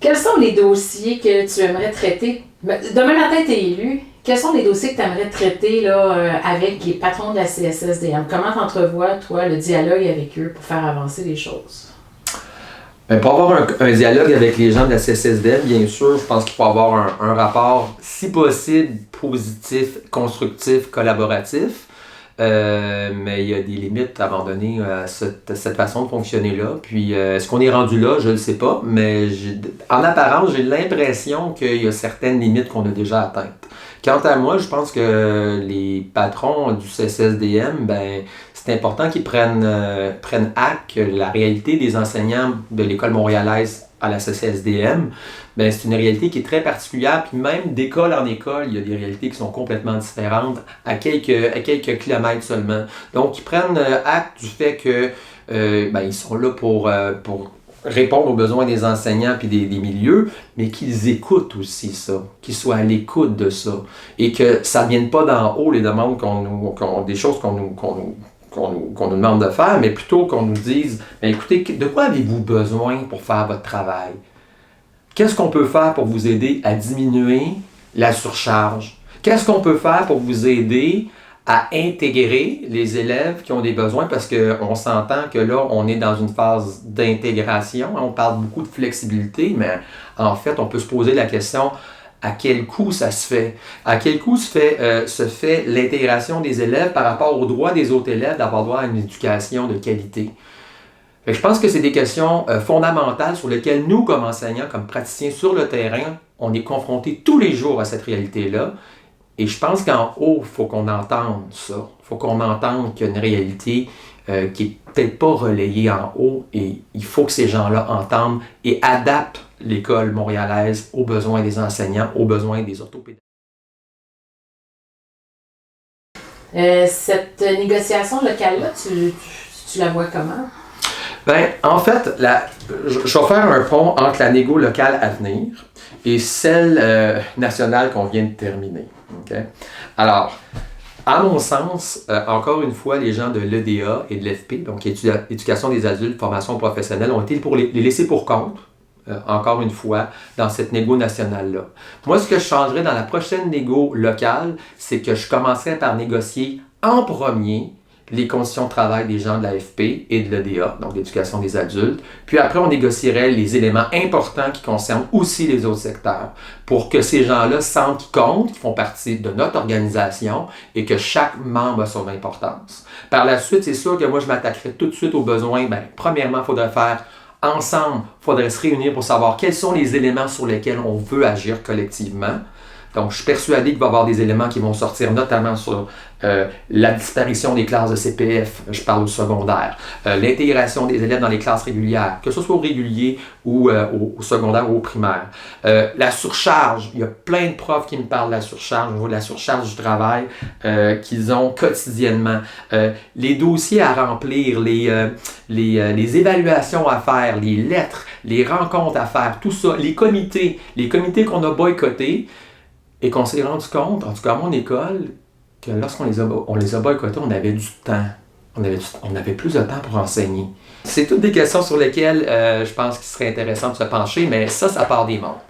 Quels sont les dossiers que tu aimerais traiter? Demain matin, tu es élu. Quels sont les dossiers que tu aimerais traiter là, avec les patrons de la CSSDM? Comment tu entrevois, toi, le dialogue avec eux pour faire avancer les choses? Pour avoir un dialogue avec les gens de la CSSDM, bien sûr, je pense qu'il faut avoir un rapport, si possible, positif, constructif, collaboratif. Mais il y a des limites abandonnées à cette façon de fonctionner-là. Puis, est-ce qu'on est rendu là? Je ne le sais pas. Mais en apparence, j'ai l'impression qu'il y a certaines limites qu'on a déjà atteintes. Quant à moi, je pense que les patrons du CSSDM, c'est important qu'ils prennent acte que la réalité des enseignants de l'École montréalaise à la CSSDM, c'est une réalité qui est très particulière, puis même d'école en école, il y a des réalités qui sont complètement différentes à quelques kilomètres seulement. Donc, ils prennent acte du fait que ils sont là pour répondre aux besoins des enseignants puis des milieux, mais qu'ils écoutent aussi ça, qu'ils soient à l'écoute de ça, et que ça ne vienne pas d'en haut les demandes des choses qu'on nous demande de faire, mais plutôt qu'on nous dise, écoutez, de quoi avez-vous besoin pour faire votre travail? Qu'est-ce qu'on peut faire pour vous aider à diminuer la surcharge? Qu'est-ce qu'on peut faire pour vous aider à intégrer les élèves qui ont des besoins? Parce qu'on s'entend que là, on est dans une phase d'intégration. On parle beaucoup de flexibilité, mais en fait, on peut se poser la question, à quel coût ça se fait? À quel coût se fait l'intégration des élèves par rapport aux droits des autres élèves d'avoir droit à une éducation de qualité? Je pense que c'est des questions fondamentales sur lesquelles nous, comme enseignants, comme praticiens sur le terrain, on est confrontés tous les jours à cette réalité-là. Et je pense qu'en haut, il faut qu'on entende ça. Il faut qu'on entende qu'il y a une réalité qui n'est peut-être pas relayée en haut, et il faut que ces gens-là entendent et adaptent l'école montréalaise aux besoins des enseignants, aux besoins des orthopédagogues. Cette négociation locale-là, tu la vois comment? En fait, je vais faire un pont entre la négo locale à venir et celle nationale qu'on vient de terminer. Okay? Alors, à mon sens, encore une fois, les gens de l'EDA et de l'EFP, donc Éducation des adultes, formation professionnelle, ont été pour les laisser pour compte, encore une fois, dans cette négo nationale-là. Moi, ce que je changerais dans la prochaine négo locale, c'est que je commencerais par négocier en premier les conditions de travail des gens de l'AFP et de l'EDA, donc l'éducation des adultes. Puis après, on négocierait les éléments importants qui concernent aussi les autres secteurs pour que ces gens-là sentent qu'ils comptent, qu'ils font partie de notre organisation et que chaque membre a son importance. Par la suite, c'est sûr que moi, je m'attaquerai tout de suite aux besoins. Premièrement, il faudrait faire ensemble, il faudrait se réunir pour savoir quels sont les éléments sur lesquels on veut agir collectivement. Donc, je suis persuadé qu'il va y avoir des éléments qui vont sortir, notamment sur la disparition des classes de CPF, je parle au secondaire, l'intégration des élèves dans les classes régulières, que ce soit au régulier ou au secondaire ou au primaire. La surcharge, il y a plein de profs qui me parlent de la surcharge, au niveau de la surcharge du travail qu'ils ont quotidiennement. Les dossiers à remplir, les évaluations à faire, les lettres, les rencontres à faire, tout ça, les comités qu'on a boycottés, et qu'on s'est rendu compte, en tout cas à mon école, que lorsqu'on les a boycottés, on avait du temps. On avait plus de temps pour enseigner. C'est toutes des questions sur lesquelles je pense qu'il serait intéressant de se pencher, mais ça part des membres.